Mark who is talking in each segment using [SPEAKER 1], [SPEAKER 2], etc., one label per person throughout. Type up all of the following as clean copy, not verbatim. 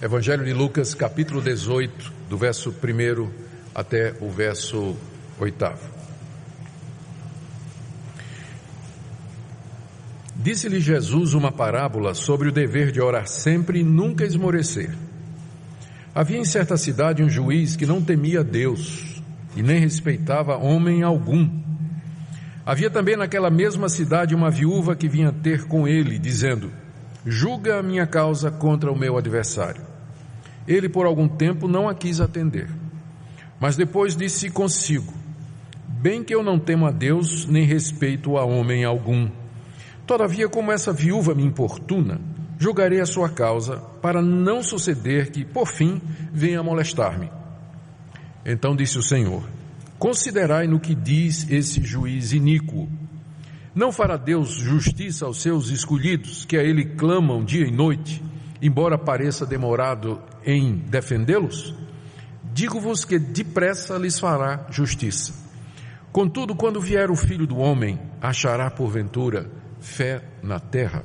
[SPEAKER 1] Evangelho de Lucas, capítulo 18, do verso 1 até o verso 8. Disse-lhe Jesus uma parábola sobre o dever de orar sempre e nunca esmorecer. Havia em certa cidade um juiz que não temia Deus e nem respeitava homem algum. Havia também naquela mesma cidade uma viúva que vinha ter com ele, dizendo: julga a minha causa contra o meu adversário. Ele por algum tempo não a quis atender, mas depois disse consigo: bem que eu não temo a Deus, nem respeito a homem algum. Todavia, como essa viúva me importuna, julgarei a sua causa, para não suceder que, por fim, venha molestar-me. Então disse o Senhor: considerai no que diz esse juiz iníquo. Não fará Deus justiça aos seus escolhidos, que a Ele clamam dia e noite, embora pareça demorado em defendê-los? Digo-vos que depressa lhes fará justiça. Contudo, quando vier o Filho do Homem, achará porventura fé na terra?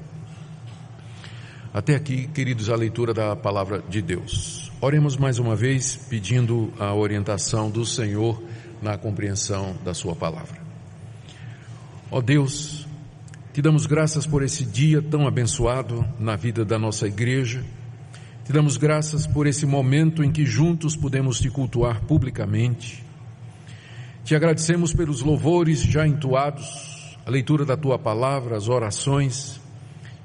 [SPEAKER 1] Até aqui, queridos, a leitura da palavra de Deus. Oremos mais uma vez, pedindo a orientação do Senhor na compreensão da sua palavra. Ó Deus, te damos graças por esse dia tão abençoado na vida da nossa igreja. Te damos graças por esse momento em que juntos podemos te cultuar publicamente. Te agradecemos pelos louvores já entoados, a leitura da tua palavra, as orações,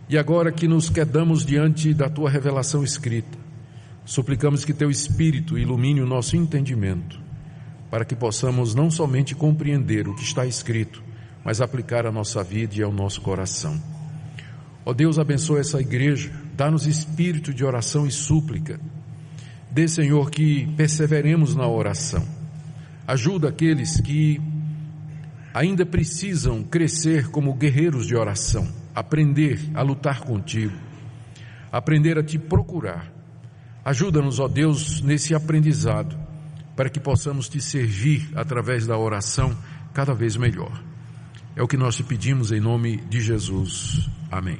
[SPEAKER 1] e agora que nos quedamos diante da tua revelação escrita, suplicamos que teu Espírito ilumine o nosso entendimento, para que possamos não somente compreender o que está escrito, mas aplicar à nossa vida e ao nosso coração. Ó Deus, abençoa essa igreja, dá-nos espírito de oração e súplica. Dê, Senhor, que perseveremos na oração. Ajuda aqueles que ainda precisam crescer como guerreiros de oração, aprender a lutar contigo, aprender a te procurar. Ajuda-nos, ó Deus, nesse aprendizado, para que possamos te servir através da oração cada vez melhor. É o que nós te pedimos em nome de Jesus. Amém.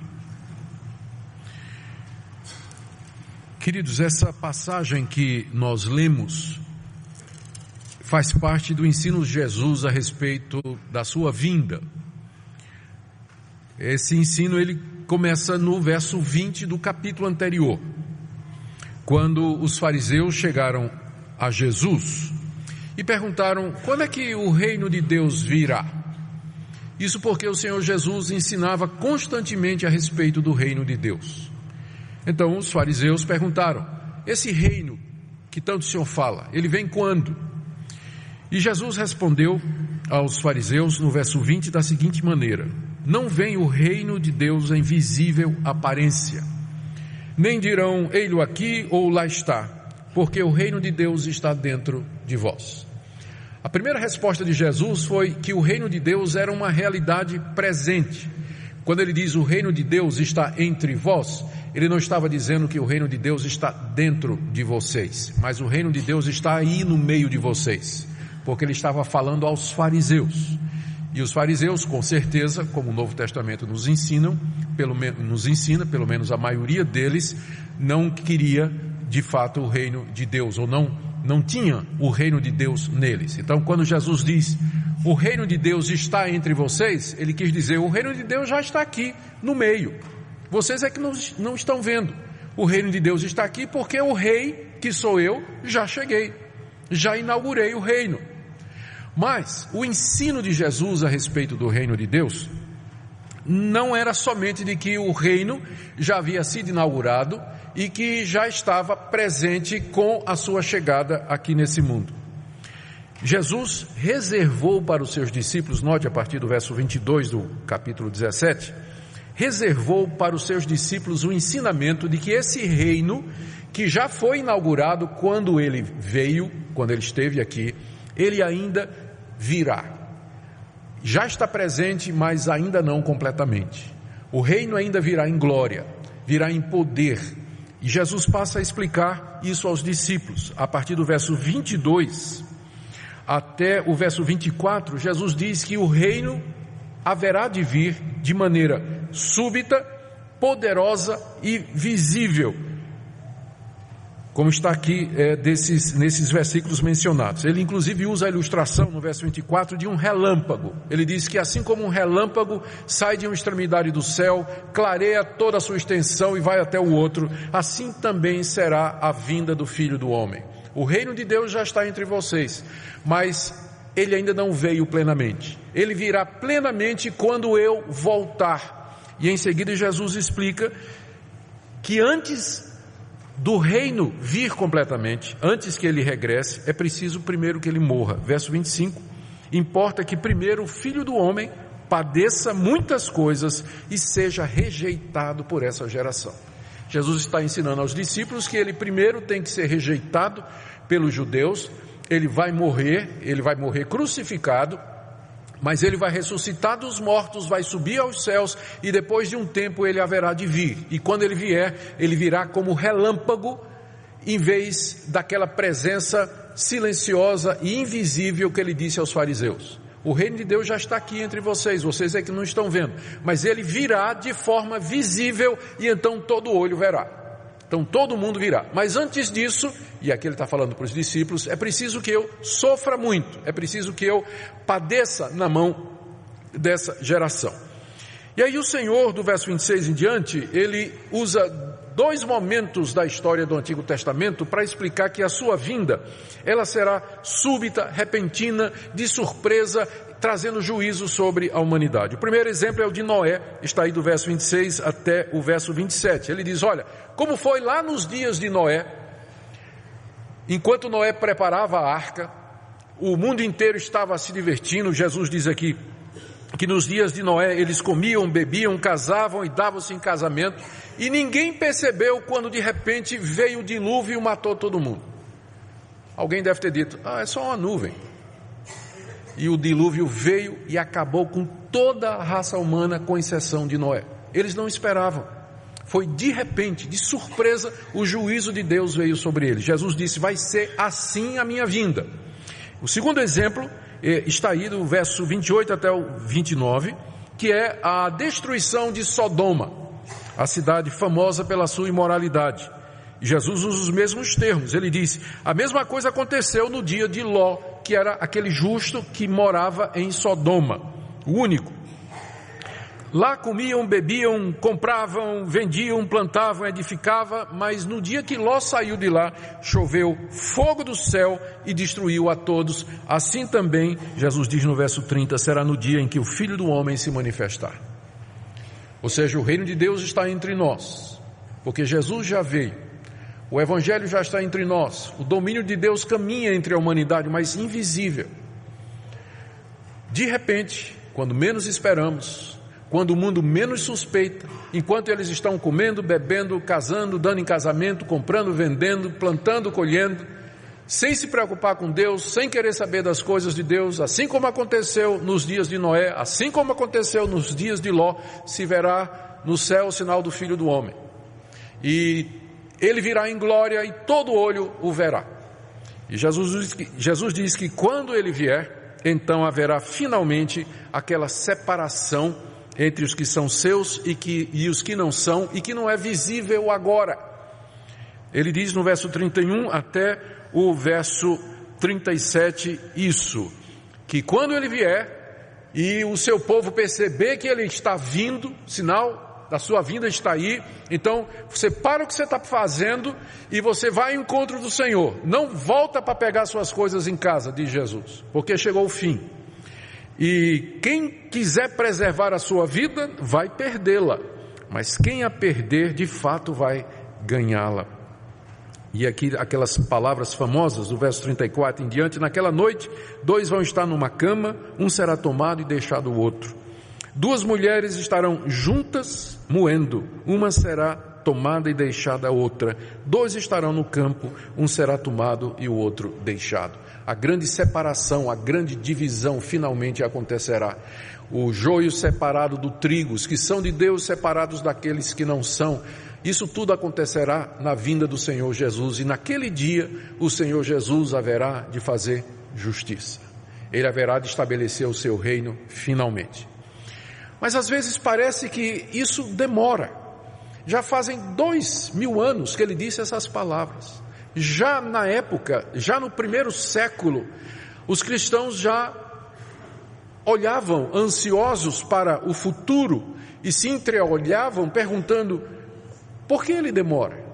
[SPEAKER 1] Queridos, essa passagem que nós lemos faz parte do ensino de Jesus a respeito da sua vinda. Esse ensino ele começa no verso 20 do capítulo anterior, quando os fariseus chegaram a Jesus e perguntaram: quando é que o reino de Deus virá? Isso porque o Senhor Jesus ensinava constantemente a respeito do reino de Deus. Então os fariseus perguntaram: esse reino que tanto o Senhor fala, ele vem quando? E Jesus respondeu aos fariseus no verso 20 da seguinte maneira: não vem o reino de Deus em visível aparência, nem dirão ei-lo aqui ou lá está, porque o reino de Deus está dentro de vós. A primeira resposta de Jesus foi que o reino de Deus era uma realidade presente. Quando ele diz o reino de Deus está entre vós, ele não estava dizendo que o reino de Deus está dentro de vocês, mas o reino de Deus está aí no meio de vocês, porque ele estava falando aos fariseus. E os fariseus, com certeza, como o Novo Testamento nos ensina, pelo menos a maioria deles, não queria de fato o reino de Deus, ou não tinha o reino de Deus neles. Então, quando Jesus diz o reino de Deus está entre vocês, ele quis dizer o reino de Deus já está aqui no meio. Vocês é que não estão vendo. O reino de Deus está aqui porque o rei, que sou eu, já cheguei, já inaugurei o reino. Mas o ensino de Jesus a respeito do reino de Deus não era somente de que o reino já havia sido inaugurado e que já estava presente com a sua chegada aqui nesse mundo. Jesus reservou para os seus discípulos, note a partir do verso 22 do capítulo 17, reservou para os seus discípulos o ensinamento de que esse reino, que já foi inaugurado quando ele veio, quando ele esteve aqui, ele ainda virá. Já está presente, mas ainda não completamente. O reino ainda virá em glória, virá em poder. E Jesus passa a explicar isso aos discípulos. A partir do verso 22 até o verso 24, Jesus diz que o reino haverá de vir de maneira súbita, poderosa e visível. como está aqui nesses versículos mencionados. Ele inclusive usa a ilustração no verso 24 de um relâmpago. Ele diz que assim como um relâmpago sai de uma extremidade do céu, clareia toda a sua extensão e vai até o outro, assim também será a vinda do Filho do Homem. O reino de Deus já está entre vocês, mas ele ainda não veio plenamente. Ele virá plenamente quando eu voltar. E em seguida Jesus explica que antes do reino vir completamente, antes que ele regresse, é preciso primeiro que ele morra. Verso 25, importa que primeiro o Filho do Homem padeça muitas coisas e seja rejeitado por essa geração. Jesus está ensinando aos discípulos que ele primeiro tem que ser rejeitado pelos judeus, ele vai morrer crucificado, mas ele vai ressuscitar dos mortos, vai subir aos céus e depois de um tempo ele haverá de vir. E quando ele vier, ele virá como relâmpago, em vez daquela presença silenciosa e invisível que ele disse aos fariseus. O reino de Deus já está aqui entre vocês, vocês é que não estão vendo, mas ele virá de forma visível e então todo olho verá. Então todo mundo virá, mas antes disso, e aqui ele está falando para os discípulos, é preciso que eu sofra muito, é preciso que eu padeça na mão dessa geração. E aí o Senhor, do verso 26 em diante, ele usa dois momentos da história do Antigo Testamento para explicar que a sua vinda, ela será súbita, repentina, de surpresa, trazendo juízo sobre a humanidade. O primeiro exemplo é o de Noé, está aí do verso 26 até o verso 27. Ele diz, olha, como foi lá nos dias de Noé, enquanto Noé preparava a arca, o mundo inteiro estava se divertindo. Jesus diz aqui que nos dias de Noé eles comiam, bebiam, casavam e davam-se em casamento, e ninguém percebeu quando de repente veio o dilúvio e matou todo mundo. Alguém deve ter dito, é só uma nuvem. E o dilúvio veio e acabou com toda a raça humana, com exceção de Noé. Eles não esperavam. Foi de repente, de surpresa, o juízo de Deus veio sobre eles. Jesus disse, vai ser assim a minha vinda. O segundo exemplo está aí do verso 28 até o 29, que é a destruição de Sodoma, a cidade famosa pela sua imoralidade. Jesus usa os mesmos termos, ele diz, a mesma coisa aconteceu no dia de Ló, que era aquele justo que morava em Sodoma, o único. Lá comiam, bebiam, compravam, vendiam, plantavam, edificavam, mas no dia que Ló saiu de lá, choveu fogo do céu e destruiu a todos. Assim também, Jesus diz no verso 30, será no dia em que o Filho do Homem se manifestar. Ou seja, o reino de Deus está entre nós, porque Jesus já veio. O Evangelho já está entre nós, o domínio de Deus caminha entre a humanidade, mas invisível. De repente, quando menos esperamos, quando o mundo menos suspeita, enquanto eles estão comendo, bebendo, casando, dando em casamento, comprando, vendendo, plantando, colhendo, sem se preocupar com Deus, sem querer saber das coisas de Deus, assim como aconteceu nos dias de Noé, assim como aconteceu nos dias de Ló, se verá no céu o sinal do Filho do Homem. E ele virá em glória e todo olho o verá. E Jesus diz que quando ele vier, então haverá finalmente aquela separação entre os que são seus e os que não são, e que não é visível agora. Ele diz no verso 31 até o verso 37 isso, que quando ele vier e o seu povo perceber que ele está vindo, sinal da sua vinda está aí, então você para o que você está fazendo e você vai ao encontro do Senhor. Não volta para pegar suas coisas em casa, diz Jesus, porque chegou o fim. E quem quiser preservar a sua vida vai perdê-la, mas quem a perder de fato vai ganhá-la. E aqui aquelas palavras famosas do verso 34 em diante, naquela noite 2 vão estar numa cama, um será tomado e deixado o outro. 2 mulheres estarão juntas moendo, uma será tomada e deixada a outra. 2 estarão no campo, um será tomado e o outro deixado. A grande separação, a grande divisão finalmente acontecerá. O joio separado do trigo, os que são de Deus separados daqueles que não são. Isso tudo acontecerá na vinda do Senhor Jesus, e naquele dia o Senhor Jesus haverá de fazer justiça. Ele haverá de estabelecer o seu reino finalmente. Mas às vezes parece que isso demora. Já fazem 2000 anos que ele disse essas palavras. Já na época, já no primeiro século, os cristãos já olhavam ansiosos para o futuro e se entreolhavam perguntando: por que ele demora?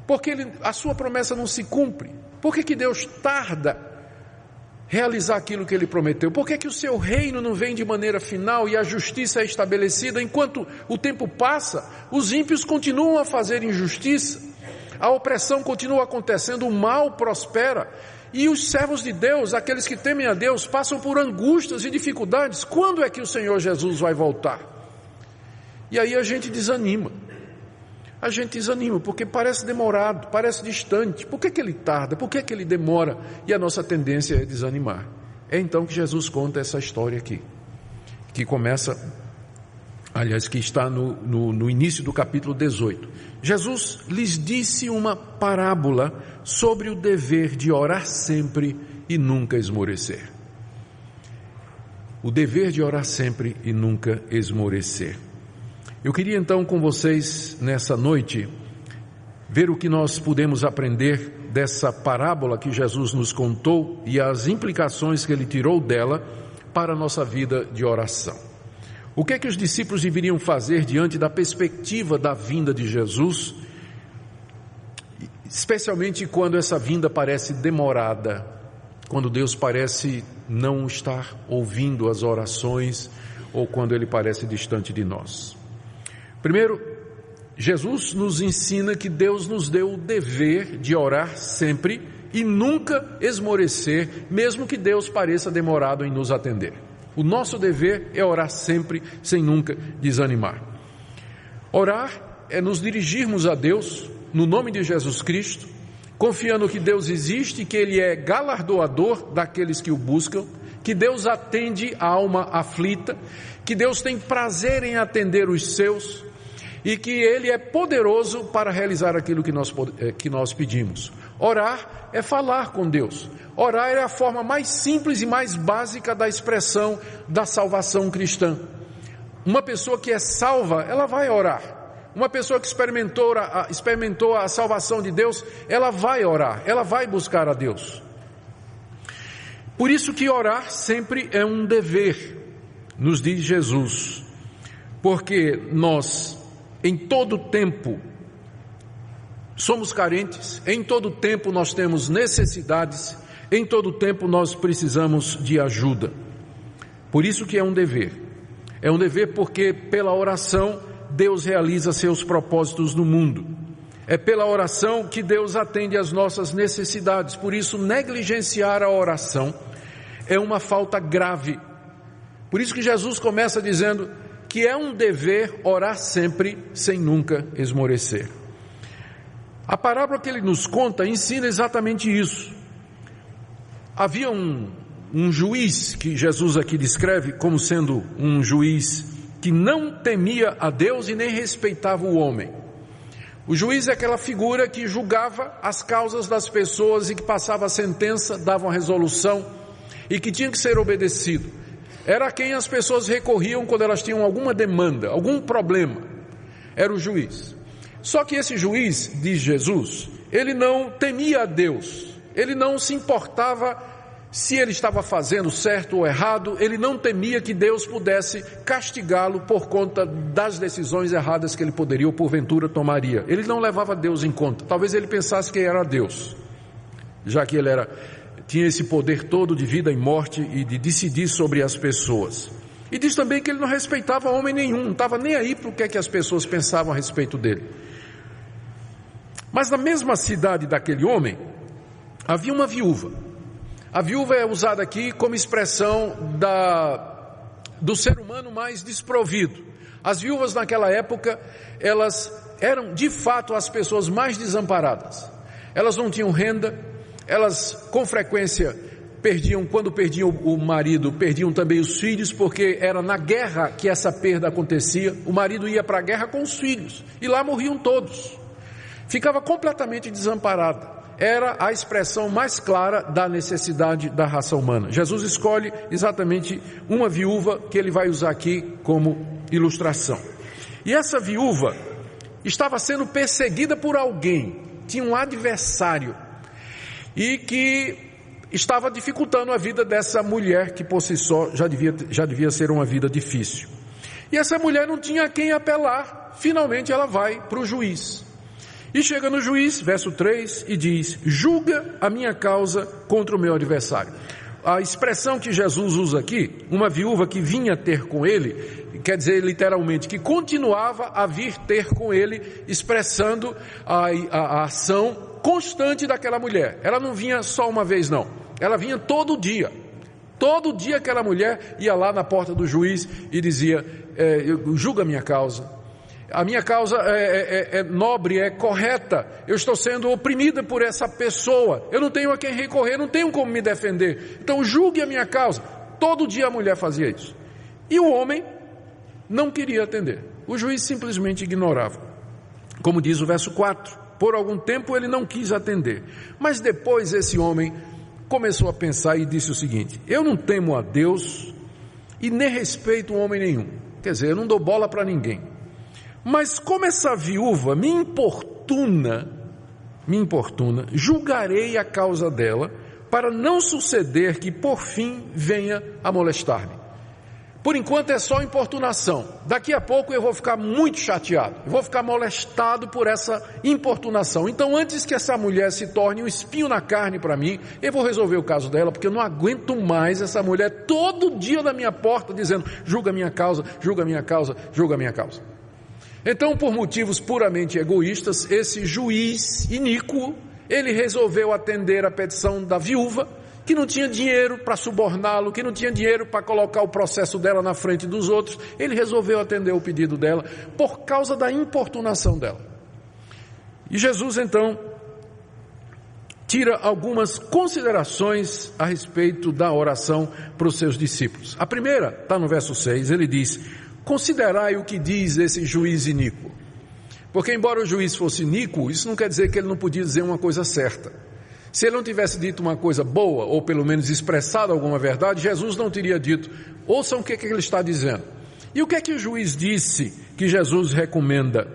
[SPEAKER 1] Por que a sua promessa não se cumpre? Por que Deus tarda realizar aquilo que ele prometeu? Por que o seu reino não vem de maneira final e a justiça é estabelecida? Enquanto o tempo passa, os ímpios continuam a fazer injustiça, a opressão continua acontecendo, o mal prospera, e os servos de Deus, aqueles que temem a Deus, passam por angústias e dificuldades. Quando é que o Senhor Jesus vai voltar? E aí a gente desanima. A gente desanima, porque parece demorado, parece distante. Por que ele tarda? Por que ele demora? E a nossa tendência é desanimar. É então que Jesus conta essa história aqui, que começa, aliás, que está no início do capítulo 18. Jesus lhes disse uma parábola sobre o dever de orar sempre e nunca esmorecer. O dever de orar sempre e nunca esmorecer. Eu queria então com vocês, nessa noite, ver o que nós podemos aprender dessa parábola que Jesus nos contou e as implicações que ele tirou dela para a nossa vida de oração. O que é que os discípulos deveriam fazer diante da perspectiva da vinda de Jesus, especialmente quando essa vinda parece demorada, quando Deus parece não estar ouvindo as orações ou quando ele parece distante de nós? Primeiro, Jesus nos ensina que Deus nos deu o dever de orar sempre e nunca esmorecer, mesmo que Deus pareça demorado em nos atender. O nosso dever é orar sempre, sem nunca desanimar. Orar é nos dirigirmos a Deus, no nome de Jesus Cristo, confiando que Deus existe, que Ele é galardoador daqueles que o buscam, que Deus atende a alma aflita, que Deus tem prazer em atender os seus, e que Ele é poderoso para realizar aquilo que nós pedimos. Orar é falar com Deus. Orar é a forma mais simples e mais básica da expressão da salvação cristã. Uma pessoa que é salva, ela vai orar. Uma pessoa que experimentou a salvação de Deus, ela vai orar, ela vai buscar a Deus. Por isso que orar sempre é um dever, nos diz Jesus, porque nós em todo tempo somos carentes, em todo tempo nós temos necessidades, em todo tempo nós precisamos de ajuda. Por isso que é um dever. É um dever porque pela oração Deus realiza seus propósitos no mundo. É pela oração que Deus atende às nossas necessidades. Por isso negligenciar a oração é uma falta grave. Por isso que Jesus começa dizendo que é um dever orar sempre, sem nunca esmorecer. A parábola que ele nos conta ensina exatamente isso. Havia um juiz, que Jesus aqui descreve como sendo um juiz que não temia a Deus e nem respeitava o homem. O juiz é aquela figura que julgava as causas das pessoas e que passava a sentença, dava uma resolução e que tinha que ser obedecido. Era a quem as pessoas recorriam quando elas tinham alguma demanda, algum problema. Era o juiz. Só que esse juiz, diz Jesus, ele não temia a Deus. Ele não se importava se ele estava fazendo certo ou errado. Ele não temia que Deus pudesse castigá-lo por conta das decisões erradas que ele poderia ou porventura tomaria. Ele não levava Deus em conta. Talvez ele pensasse que era Deus, já que ele tinha esse poder todo de vida e morte e de decidir sobre as pessoas. E diz também que ele não respeitava homem nenhum, não estava nem aí para o que é que as pessoas pensavam a respeito dele. Mas na mesma cidade daquele homem, havia uma viúva. A viúva é usada aqui como expressão do ser humano mais desprovido. As viúvas naquela época, elas eram de fato as pessoas mais desamparadas. Elas não tinham renda. Elas com frequência quando perdiam o marido, perdiam também os filhos, porque era na guerra que essa perda acontecia. O marido ia para a guerra com os filhos e lá morriam todos. Ficava completamente desamparada. Era a expressão mais clara da necessidade da raça humana. Jesus escolhe exatamente uma viúva que ele vai usar aqui como ilustração. E essa viúva estava sendo perseguida por alguém, tinha um adversário. e que estava dificultando a vida dessa mulher, que por si só já devia ser uma vida difícil. E essa mulher não tinha a quem apelar. Finalmente ela vai para o juiz. E chega no juiz, verso 3, e diz: julga a minha causa contra o meu adversário. A expressão que Jesus usa aqui, uma viúva que vinha ter com ele, quer dizer literalmente que continuava a vir ter com ele, expressando a ação constante daquela mulher. Ela não vinha só uma vez não, ela vinha todo dia. Todo dia aquela mulher ia lá na porta do juiz e dizia: julga a minha causa. A minha causa é nobre, é correta. Eu estou sendo oprimida por essa pessoa. Eu não tenho a quem recorrer, não tenho como me defender. Então julgue a minha causa. Todo dia a mulher fazia isso. E o homem não queria atender. O juiz simplesmente ignorava. Como diz o verso 4, por algum tempo ele não quis atender. Mas depois esse homem começou a pensar e disse o seguinte: eu não temo a Deus e nem respeito homem nenhum. Quer dizer, eu não dou bola para ninguém. Mas como essa viúva me importuna, julgarei a causa dela, para não suceder que por fim venha a molestar-me. Por enquanto é só importunação. Daqui a pouco eu vou ficar muito chateado, eu vou ficar molestado por essa importunação. Então antes que essa mulher se torne um espinho na carne para mim, eu vou resolver o caso dela, porque eu não aguento mais essa mulher todo dia na minha porta dizendo: julga a minha causa, julga a minha causa, julga a minha causa. Então, por motivos puramente egoístas, esse juiz iníquo, ele resolveu atender a petição da viúva, que não tinha dinheiro para suborná-lo, que não tinha dinheiro para colocar o processo dela na frente dos outros. Ele resolveu atender o pedido dela por causa da importunação dela. E Jesus, então, tira algumas considerações a respeito da oração para os seus discípulos. A primeira está no verso 6, ele diz: considerai o que diz esse juiz iníquo. Porque embora o juiz fosse iníquo, isso não quer dizer que ele não podia dizer uma coisa certa. Se ele não tivesse dito uma coisa boa, ou pelo menos expressado alguma verdade, Jesus não teria dito: ouçam o que ele está dizendo. E o que é que o juiz disse que Jesus recomenda?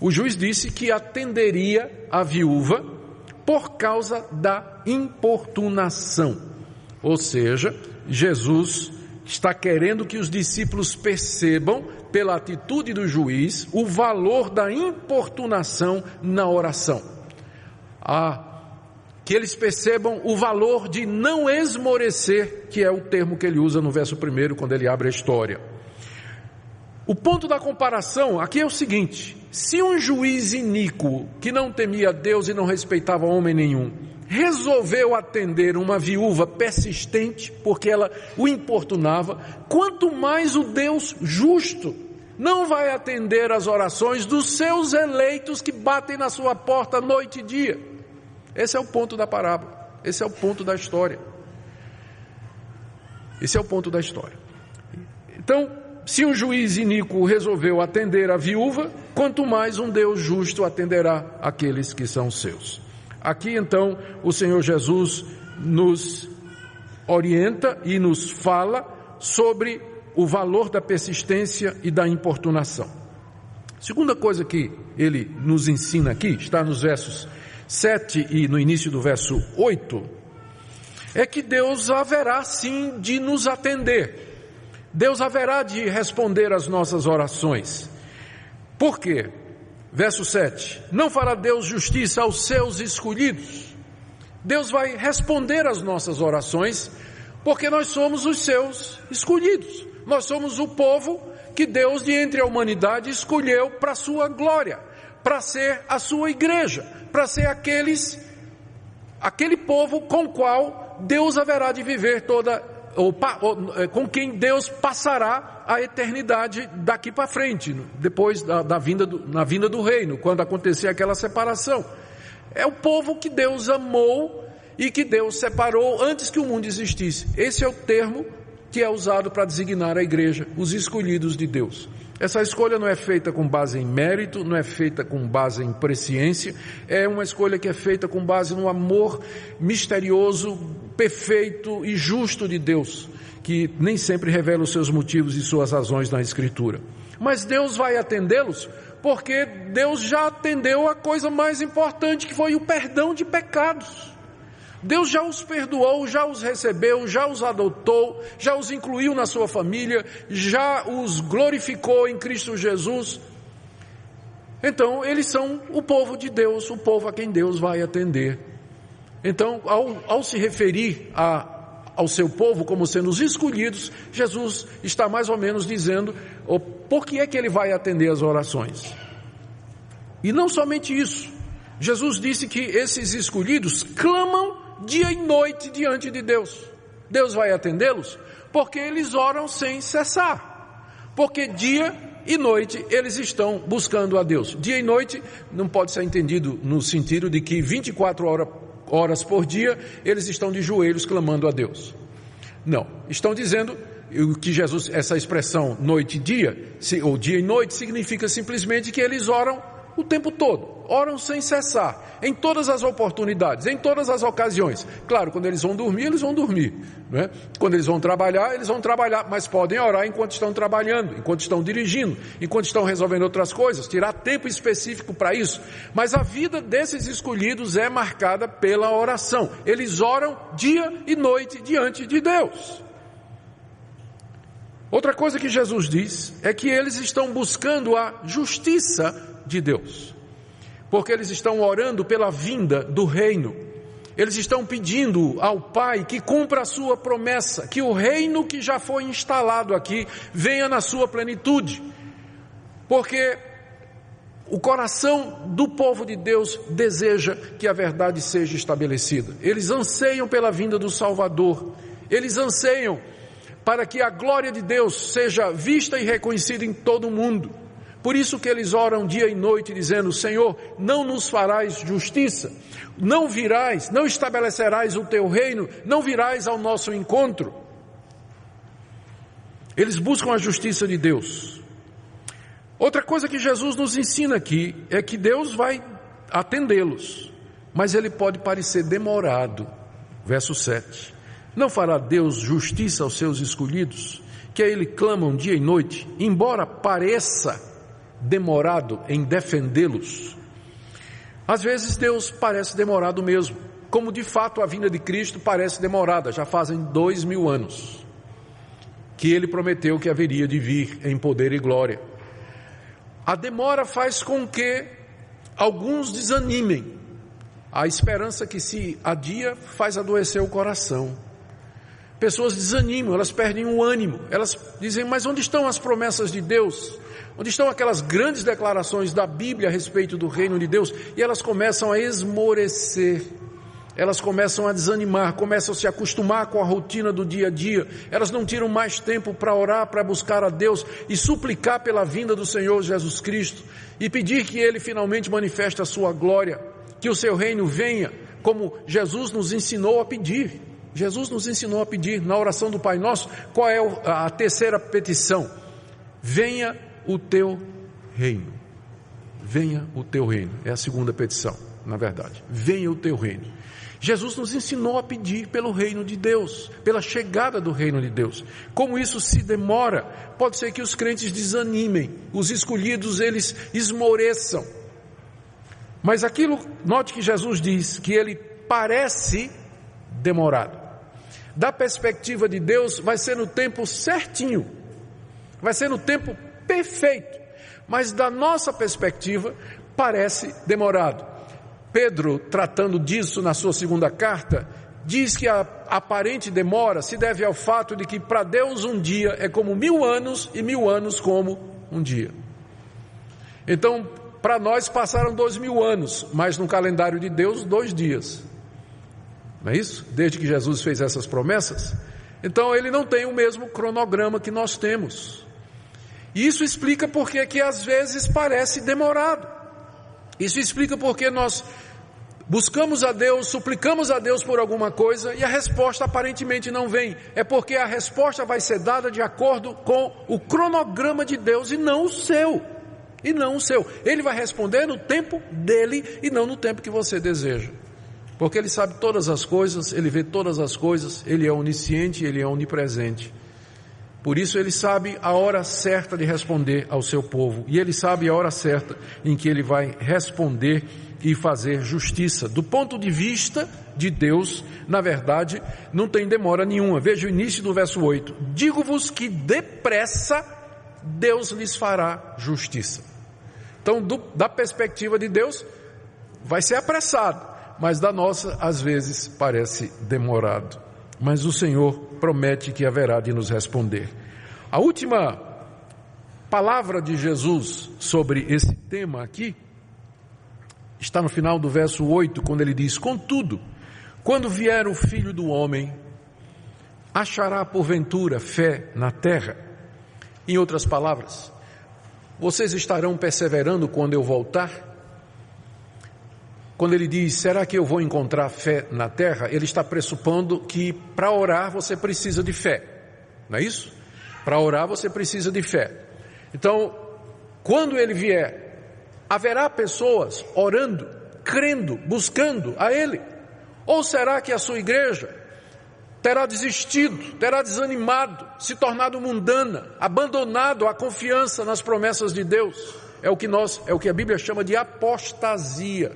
[SPEAKER 1] O juiz disse que atenderia a viúva por causa da importunação. Ou seja, Jesus está querendo que os discípulos percebam, pela atitude do juiz, o valor da importunação na oração. Que eles percebam o valor de não esmorecer, que é o termo que ele usa no verso 1, quando ele abre a história. O ponto da comparação aqui é o seguinte: se um juiz iníquo, que não temia Deus e não respeitava homem nenhum, resolveu atender uma viúva persistente, porque ela o importunava, quanto mais o Deus justo não vai atender as orações dos seus eleitos que batem na sua porta noite e dia. Esse é o ponto da parábola, esse é o ponto da história. Esse é o ponto da história. Então, se um juiz iníquo resolveu atender a viúva, quanto mais um Deus justo atenderá aqueles que são seus. Aqui então o Senhor Jesus nos orienta e nos fala sobre o valor da persistência e da importunação. Segunda coisa que ele nos ensina aqui, está nos versos 7 e no início do verso 8, é que Deus haverá sim de nos atender. Deus haverá de responder às nossas orações. Por quê? Verso 7, não fará Deus justiça aos seus escolhidos? Deus vai responder às nossas orações, porque nós somos os seus escolhidos. Nós somos o povo que Deus, de entre a humanidade, escolheu para a sua glória, para ser a sua igreja, para ser aquele povo com o qual Deus haverá de viver com quem Deus passará a eternidade daqui para frente, depois na vinda do reino, quando acontecer aquela separação. É o povo que Deus amou e que Deus separou antes que o mundo existisse. Esse é o termo que é usado para designar a igreja, os escolhidos de Deus. Essa escolha não é feita com base em mérito, não é feita com base em presciência, é uma escolha que é feita com base no amor misterioso, perfeito e justo de Deus, que nem sempre revela os seus motivos e suas razões na Escritura. Mas Deus vai atendê-los porque Deus já atendeu a coisa mais importante, que foi o perdão de pecados. Deus já os perdoou, já os recebeu, já os adotou, já os incluiu na sua família, já os glorificou em Cristo Jesus. Então, eles são o povo de Deus, o povo a quem Deus vai atender. Então, ao se referir ao seu povo como sendo os escolhidos, Jesus está mais ou menos dizendo por que é que ele vai atender as orações. E não somente isso, Jesus disse que esses escolhidos clamam dia e noite diante de Deus. Deus vai atendê-los porque eles oram sem cessar, porque dia e noite eles estão buscando a Deus. Dia e noite não pode ser entendido no sentido de que 24 horas por dia eles estão de joelhos clamando a Deus. Não, estão dizendo que Jesus, essa expressão noite e dia, ou dia e noite, significa simplesmente que eles oram o tempo todo, oram sem cessar, em todas as oportunidades, em todas as ocasiões. Claro, quando eles vão dormir, não é? Quando eles vão trabalhar, mas podem orar enquanto estão trabalhando, enquanto estão dirigindo, enquanto estão resolvendo outras coisas, tirar tempo específico para isso. Mas a vida desses escolhidos é marcada pela oração. Eles oram dia e noite diante de Deus. Outra coisa que Jesus diz é que eles estão buscando a justiça de Deus, porque eles estão orando pela vinda do reino. Eles estão pedindo ao Pai que cumpra a sua promessa, que o reino que já foi instalado aqui venha na sua plenitude, porque o coração do povo de Deus deseja que a verdade seja estabelecida. Eles anseiam pela vinda do Salvador, eles anseiam para que a glória de Deus seja vista e reconhecida em todo o mundo. Por isso que eles oram dia e noite dizendo: Senhor, não nos farás justiça, não virás, não estabelecerás o teu reino, não virás ao nosso encontro. Eles buscam a justiça de Deus. Outra coisa que Jesus nos ensina aqui é que Deus vai atendê-los, mas ele pode parecer demorado. Verso 7. Não fará Deus justiça aos seus escolhidos, que a ele clamam dia e noite, embora pareça demorado em defendê-los? Às vezes Deus parece demorado mesmo, como de fato a vinda de Cristo parece demorada. Já fazem 2000 anos que ele prometeu que haveria de vir em poder e glória. A demora faz com que alguns desanimem. A esperança que se adia faz adoecer o coração. Pessoas desanimam, elas perdem o ânimo, elas dizem: mas onde estão as promessas de Deus? Onde estão aquelas grandes declarações da Bíblia a respeito do reino de Deus? E elas começam a esmorecer, elas começam a desanimar, começam a se acostumar com a rotina do dia a dia. Elas não tiram mais tempo para orar, para buscar a Deus e suplicar pela vinda do Senhor Jesus Cristo e pedir que Ele finalmente manifeste a sua glória, que o seu reino venha, como Jesus nos ensinou a pedir. Jesus nos ensinou a pedir na oração do Pai Nosso. Qual é a terceira petição? Venha o teu reino. Venha o teu reino. É a segunda petição, na verdade. Venha o teu reino. Jesus nos ensinou a pedir pelo reino de Deus, pela chegada do reino de Deus. Como isso se demora, pode ser que os crentes desanimem, os escolhidos eles esmoreçam. Mas aquilo, note que Jesus diz que ele parece demorado. Da perspectiva de Deus, vai ser no tempo certinho, vai ser no tempo perfeito, mas da nossa perspectiva, parece demorado. Pedro, tratando disso na sua segunda carta, diz que a aparente demora se deve ao fato de que para Deus um dia é como 1000 anos e 1000 anos como um dia. Então, para nós passaram 2000 anos, mas no calendário de Deus 2 dias. Não é isso? Desde que Jesus fez essas promessas. Então ele não tem o mesmo cronograma que nós temos. E isso explica porque que às vezes parece demorado. Isso explica porque nós buscamos a Deus, suplicamos a Deus por alguma coisa e a resposta aparentemente não vem. É porque a resposta vai ser dada de acordo com o cronograma de Deus e não o seu. E não o seu. Ele vai responder no tempo dele e não no tempo que você deseja. Porque ele sabe todas as coisas, ele vê todas as coisas, ele é onisciente, ele é onipresente. Por isso ele sabe a hora certa de responder ao seu povo. E ele sabe a hora certa em que ele vai responder e fazer justiça. Do ponto de vista de Deus, na verdade, não tem demora nenhuma. Veja o início do verso 8. Digo-vos que depressa Deus lhes fará justiça. Então, da perspectiva de Deus, vai ser apressado, mas da nossa, às vezes, parece demorado. Mas o Senhor promete que haverá de nos responder. A última palavra de Jesus sobre esse tema aqui está no final do verso 8, quando ele diz: contudo, quando vier o Filho do Homem, achará porventura fé na terra? Em outras palavras, vocês estarão perseverando quando eu voltar? Quando ele diz, será que eu vou encontrar fé na terra? Ele está pressupondo que para orar você precisa de fé, não é isso? Para orar você precisa de fé. Então, quando ele vier, haverá pessoas orando, crendo, buscando a ele? Ou será que a sua igreja terá desistido, terá desanimado, se tornado mundana, abandonado a confiança nas promessas de Deus? É o que a Bíblia chama de apostasia.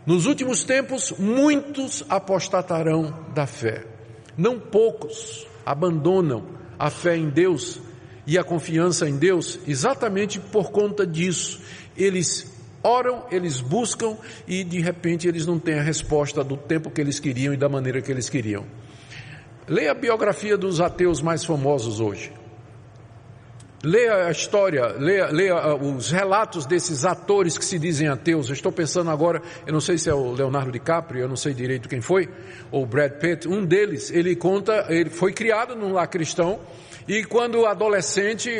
[SPEAKER 1] Nos últimos tempos, muitos apostatarão da fé. Não poucos abandonam a fé em Deus e a confiança em Deus exatamente por conta disso. Eles oram, eles buscam e de repente eles não têm a resposta do tempo que eles queriam e da maneira que eles queriam. Leia a biografia dos ateus mais famosos hoje. Leia a história, leia os relatos desses atores que se dizem ateus. Eu estou pensando agora, eu não sei se é o Leonardo DiCaprio, eu não sei direito quem foi, ou Brad Pitt. Um deles, ele conta, ele foi criado num lar cristão, e quando adolescente,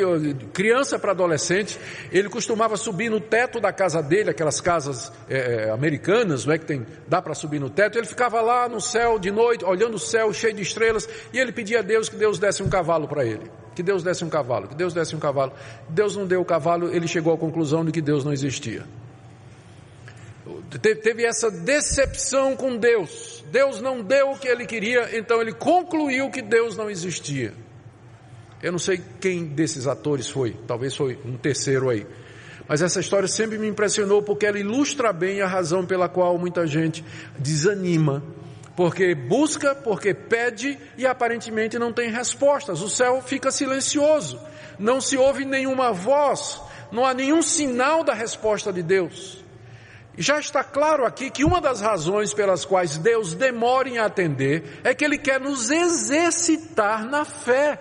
[SPEAKER 1] criança para adolescente, ele costumava subir no teto da casa dele, aquelas casas americanas, não é, que dá para subir no teto. Ele ficava lá no céu de noite, olhando o céu cheio de estrelas, e ele pedia a Deus que Deus desse um cavalo para ele. Que Deus desse um cavalo, que Deus desse um cavalo. Deus não deu o cavalo, ele chegou à conclusão de que Deus não existia. Teve essa decepção com Deus. Deus não deu o que ele queria, então ele concluiu que Deus não existia. Eu não sei quem desses atores foi, talvez foi um terceiro aí. Mas essa história sempre me impressionou porque ela ilustra bem a razão pela qual muita gente desanima. Porque busca, porque pede e aparentemente não tem respostas. O céu fica silencioso, não se ouve nenhuma voz, não há nenhum sinal da resposta de Deus. E já está claro aqui que uma das razões pelas quais Deus demora em atender é que Ele quer nos exercitar na fé.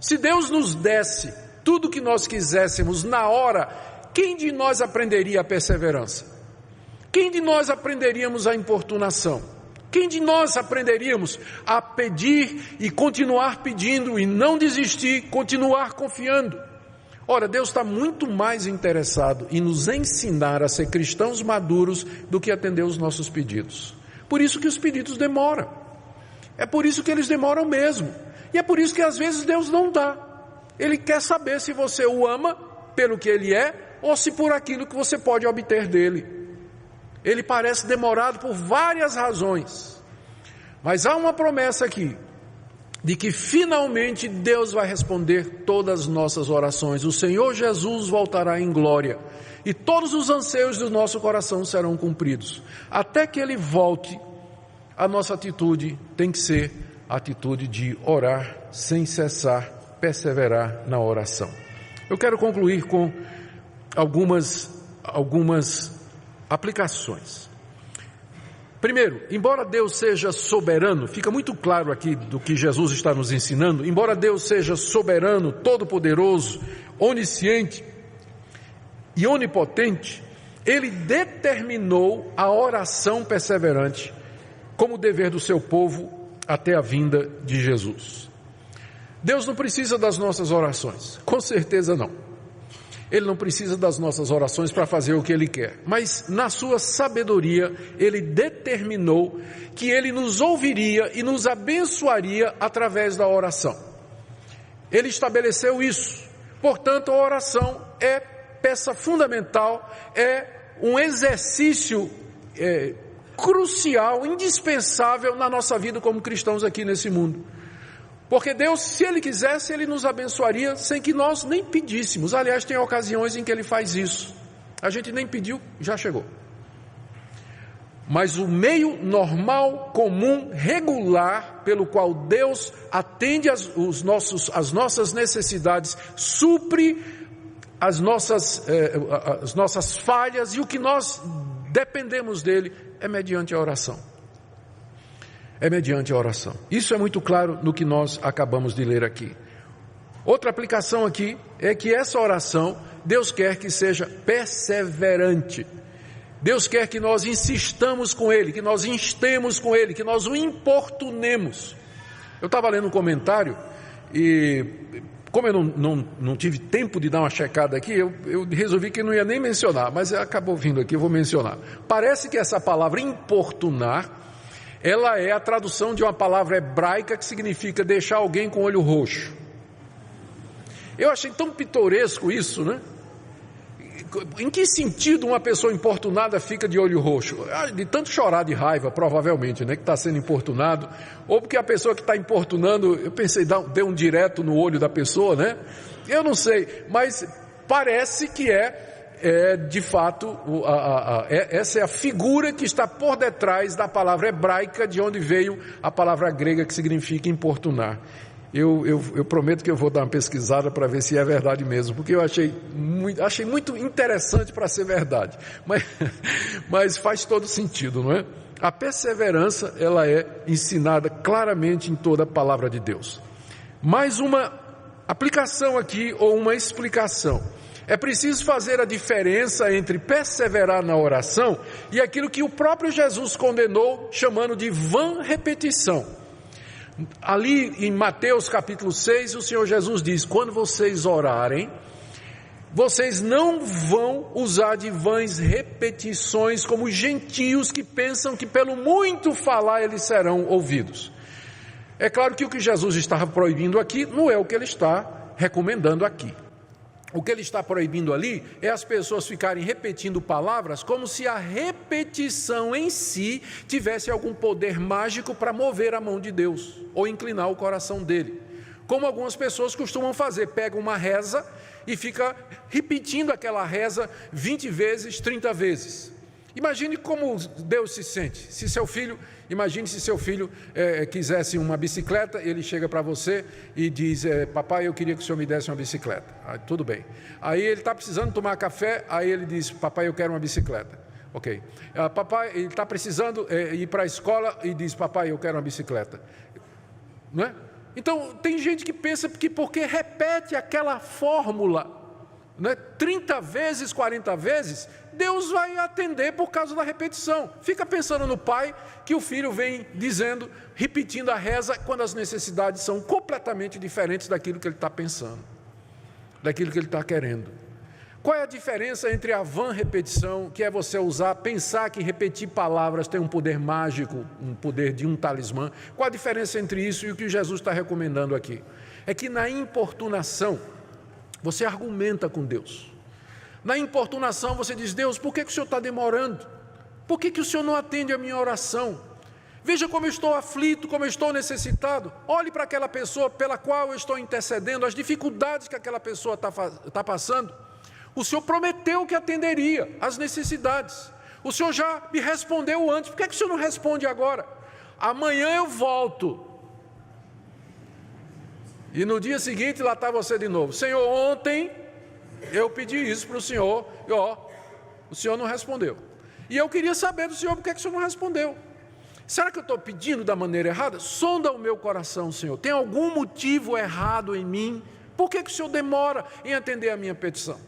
[SPEAKER 1] Se Deus nos desse tudo o que nós quiséssemos na hora, quem de nós aprenderia a perseverança? Quem de nós aprenderíamos a importunação? Quem de nós aprenderíamos a pedir e continuar pedindo e não desistir, continuar confiando? Ora, Deus está muito mais interessado em nos ensinar a ser cristãos maduros do que atender os nossos pedidos. Por isso que os pedidos demoram. É por isso que eles demoram mesmo. E é por isso que às vezes Deus não dá. Ele quer saber se você o ama pelo que Ele é ou se por aquilo que você pode obter dele. Ele parece demorado por várias razões, mas há uma promessa aqui, de que finalmente Deus vai responder todas as nossas orações. O Senhor Jesus voltará em glória, e todos os anseios do nosso coração serão cumpridos. Até que Ele volte, a nossa atitude tem que ser a atitude de orar sem cessar, perseverar na oração. Eu quero concluir com algumas aplicações. Primeiro, embora Deus seja soberano, fica muito claro aqui do que Jesus está nos ensinando, embora Deus seja soberano, todo-poderoso, onisciente e onipotente, Ele determinou a oração perseverante como dever do seu povo até a vinda de Jesus. Deus não precisa das nossas orações, com certeza não. Ele não precisa das nossas orações para fazer o que Ele quer, mas na sua sabedoria, Ele determinou que Ele nos ouviria e nos abençoaria através da oração. Ele estabeleceu isso. Portanto, a oração é peça fundamental, é um exercício crucial, indispensável na nossa vida como cristãos aqui nesse mundo. Porque Deus, se Ele quisesse, Ele nos abençoaria sem que nós nem pedíssemos. Aliás, tem ocasiões em que Ele faz isso. A gente nem pediu, já chegou. Mas o meio normal, comum, regular, pelo qual Deus atende as nossas necessidades, supre as nossas falhas, e o que nós dependemos dele é mediante a oração. É mediante a oração. Isso é muito claro no que nós acabamos de ler aqui. Outra aplicação aqui é que essa oração, Deus quer que seja perseverante. Deus quer que nós insistamos com Ele, que nós instemos com Ele, que nós o importunemos. Eu estava lendo um comentário e, como eu não tive tempo de dar uma checada aqui, eu resolvi que não ia nem mencionar, mas acabou vindo aqui, eu vou mencionar. Parece que essa palavra importunar, ela é a tradução de uma palavra hebraica que significa deixar alguém com o olho roxo. Eu achei tão pitoresco isso, né? Em que sentido uma pessoa importunada fica de olho roxo? De tanto chorar de raiva, provavelmente, né, que está sendo importunado, ou porque a pessoa que está importunando, eu pensei, deu um direto no olho da pessoa, né? Eu não sei, mas parece que de fato, essa é a figura que está por detrás da palavra hebraica, de onde veio a palavra grega que significa importunar. Eu prometo que eu vou dar uma pesquisada para ver se é verdade mesmo, porque eu achei muito interessante para ser verdade, mas faz todo sentido, não é? A perseverança, ela é ensinada claramente em toda a palavra de Deus. Mais uma aplicação aqui, ou uma explicação. É preciso fazer a diferença entre perseverar na oração e aquilo que o próprio Jesus condenou, chamando de vã repetição. Ali em Mateus capítulo 6, o Senhor Jesus diz: quando vocês orarem, vocês não vão usar de vãs repetições como os gentios que pensam que pelo muito falar eles serão ouvidos. É claro que o que Jesus estava proibindo aqui não é o que ele está recomendando aqui. O que ele está proibindo ali é as pessoas ficarem repetindo palavras como se a repetição em si tivesse algum poder mágico para mover a mão de Deus ou inclinar o coração dele. Como algumas pessoas costumam fazer, pegam uma reza e fica repetindo aquela reza 20 vezes, 30 vezes. Imagine como Deus se sente. Imagine se seu filho quisesse uma bicicleta, ele chega para você e diz: papai, eu queria que o senhor me desse uma bicicleta. Tudo bem. Aí ele está precisando tomar café, aí ele diz: papai, eu quero uma bicicleta. Ok. Papai, ele está precisando ir para a escola e diz: papai, eu quero uma bicicleta. Não é? Então, tem gente que pensa que porque repete aquela fórmula, né, 30 vezes, 40 vezes, Deus vai atender por causa da repetição. Fica pensando no pai que o filho vem dizendo, repetindo a reza, quando as necessidades são completamente diferentes daquilo que ele está pensando, daquilo que ele está querendo. Qual é a diferença entre a vã repetição, que é você pensar que repetir palavras tem um poder mágico, um poder de um talismã? Qual a diferença entre isso e o que Jesus está recomendando aqui? É que na importunação, você argumenta com Deus. Na importunação você diz: Deus, por que o Senhor está demorando? Por que o Senhor não atende a minha oração? Veja como eu estou aflito, como eu estou necessitado. Olhe para aquela pessoa pela qual eu estou intercedendo, as dificuldades que aquela pessoa está passando. O Senhor prometeu que atenderia às necessidades. O Senhor já me respondeu antes, por que o Senhor não responde agora? Amanhã eu volto. E no dia seguinte lá está você de novo: Senhor, ontem eu pedi isso para o Senhor, e o Senhor não respondeu. E eu queria saber do Senhor, por que o Senhor não respondeu? Será que eu estou pedindo da maneira errada? Sonda o meu coração, Senhor. Tem algum motivo errado em mim? Por que o Senhor demora em atender a minha petição?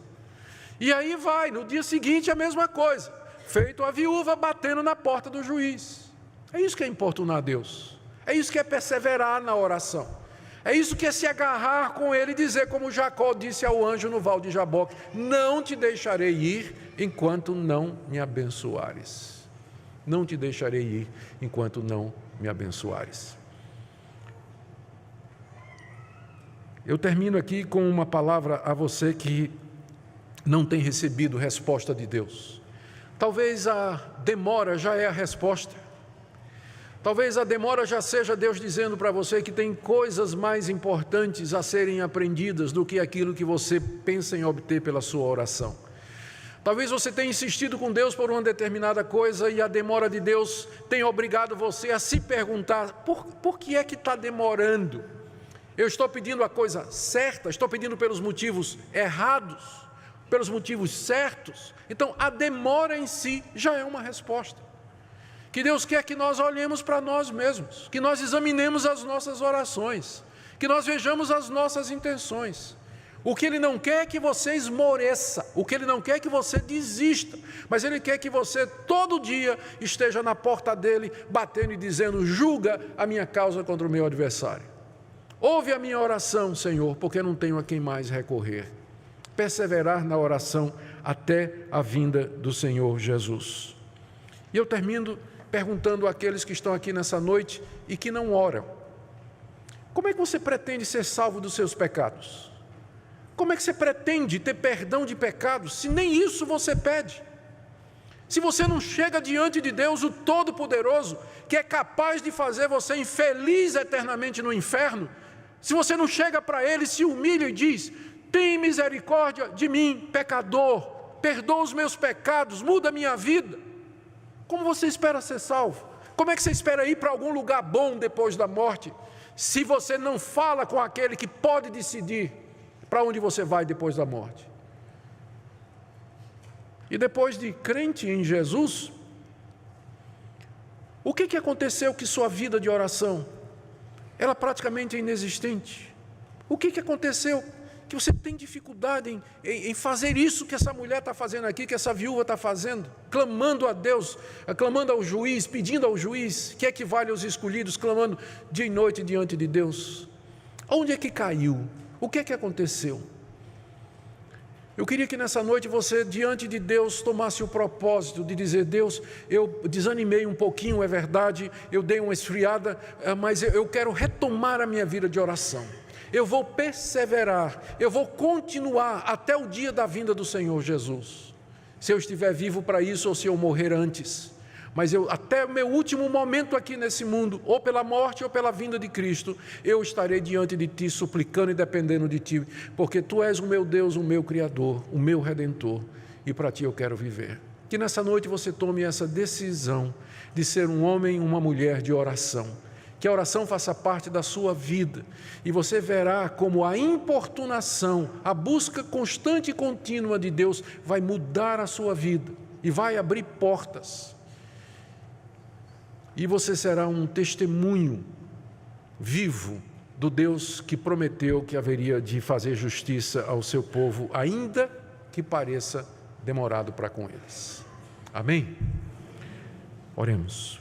[SPEAKER 1] E aí no dia seguinte a mesma coisa. Feito a viúva batendo na porta do juiz. É isso que é importunar a Deus. É isso que é perseverar na oração. É isso que é se agarrar com ele e dizer, como Jacó disse ao anjo no val de Jaboque: não te deixarei ir enquanto não me abençoares. Não te deixarei ir enquanto não me abençoares. Eu termino aqui com uma palavra a você que não tem recebido resposta de Deus. Talvez a demora já é a resposta. Talvez a demora já seja Deus dizendo para você que tem coisas mais importantes a serem aprendidas do que aquilo que você pensa em obter pela sua oração. Talvez você tenha insistido com Deus por uma determinada coisa e a demora de Deus tenha obrigado você a se perguntar, por que é que está demorando? Eu estou pedindo a coisa certa? Estou pedindo pelos motivos errados? Pelos motivos certos? Então, a demora em si já é uma resposta. Que Deus quer que nós olhemos para nós mesmos, que nós examinemos as nossas orações, que nós vejamos as nossas intenções. O que Ele não quer é que você esmoreça, o que Ele não quer é que você desista, mas Ele quer que você todo dia esteja na porta dEle, batendo e dizendo, julga a minha causa contra o meu adversário. Ouve a minha oração, Senhor, porque não tenho a quem mais recorrer. Perseverar na oração até a vinda do Senhor Jesus. E eu termino perguntando àqueles que estão aqui nessa noite e que não oram. Como é que você pretende ser salvo dos seus pecados? Como é que você pretende ter perdão de pecados, se nem isso você pede? Se você não chega diante de Deus, o Todo-Poderoso, que é capaz de fazer você infeliz eternamente no inferno, se você não chega para Ele, se humilha e diz, tem misericórdia de mim, pecador, perdoa os meus pecados, muda a minha vida. Como você espera ser salvo? Como é que você espera ir para algum lugar bom depois da morte, se você não fala com aquele que pode decidir para onde você vai depois da morte? E depois de crente em Jesus, o que aconteceu que sua vida de oração, ela praticamente é inexistente? O que aconteceu que você tem dificuldade em fazer isso que essa mulher está fazendo aqui, que essa viúva está fazendo, clamando a Deus, clamando ao juiz, pedindo ao juiz, que equivale aos escolhidos, clamando dia e noite diante de Deus? Onde é que caiu? O que aconteceu? Eu queria que nessa noite você, diante de Deus, tomasse o propósito de dizer, Deus, eu desanimei um pouquinho, é verdade, eu dei uma esfriada, mas eu quero retomar a minha vida de oração. Eu vou perseverar, eu vou continuar até o dia da vinda do Senhor Jesus. Se eu estiver vivo para isso ou se eu morrer antes. Mas até o meu último momento aqui nesse mundo, ou pela morte ou pela vinda de Cristo, eu estarei diante de Ti, suplicando e dependendo de Ti, porque Tu és o meu Deus, o meu Criador, o meu Redentor, e para Ti eu quero viver. Que nessa noite você tome essa decisão de ser um homem e uma mulher de oração. Que a oração faça parte da sua vida, e você verá como a importunação, a busca constante e contínua de Deus vai mudar a sua vida, e vai abrir portas. E você será um testemunho vivo do Deus que prometeu que haveria de fazer justiça ao seu povo, ainda que pareça demorado para com eles. Amém? Oremos.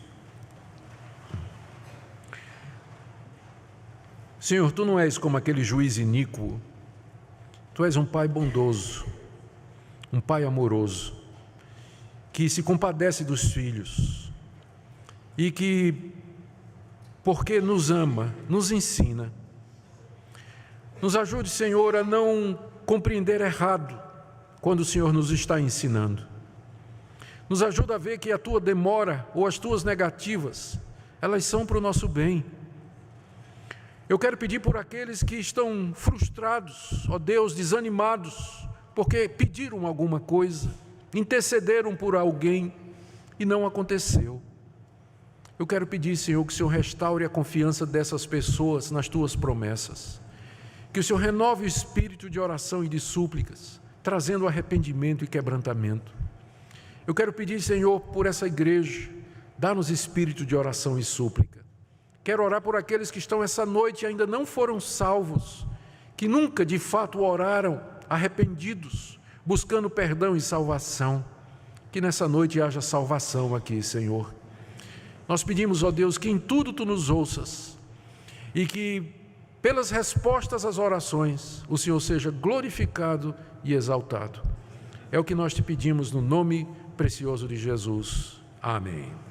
[SPEAKER 1] Senhor, Tu não és como aquele juiz iníquo, Tu és um Pai bondoso, um Pai amoroso, que se compadece dos filhos e que, porque nos ama, nos ensina. Nos ajude, Senhor, a não compreender errado quando o Senhor nos está ensinando. Nos ajuda a ver que a Tua demora ou as Tuas negativas, elas são para o nosso bem. Eu quero pedir por aqueles que estão frustrados, ó Deus, desanimados, porque pediram alguma coisa, intercederam por alguém e não aconteceu. Eu quero pedir, Senhor, que o Senhor restaure a confiança dessas pessoas nas Tuas promessas. Que o Senhor renove o espírito de oração e de súplicas, trazendo arrependimento e quebrantamento. Eu quero pedir, Senhor, por essa igreja, dá-nos espírito de oração e súplica. Quero orar por aqueles que estão essa noite e ainda não foram salvos, que nunca de fato oraram arrependidos, buscando perdão e salvação. Que nessa noite haja salvação aqui, Senhor. Nós pedimos, ó Deus, que em tudo Tu nos ouças e que pelas respostas às orações o Senhor seja glorificado e exaltado. É o que nós Te pedimos no nome precioso de Jesus. Amém.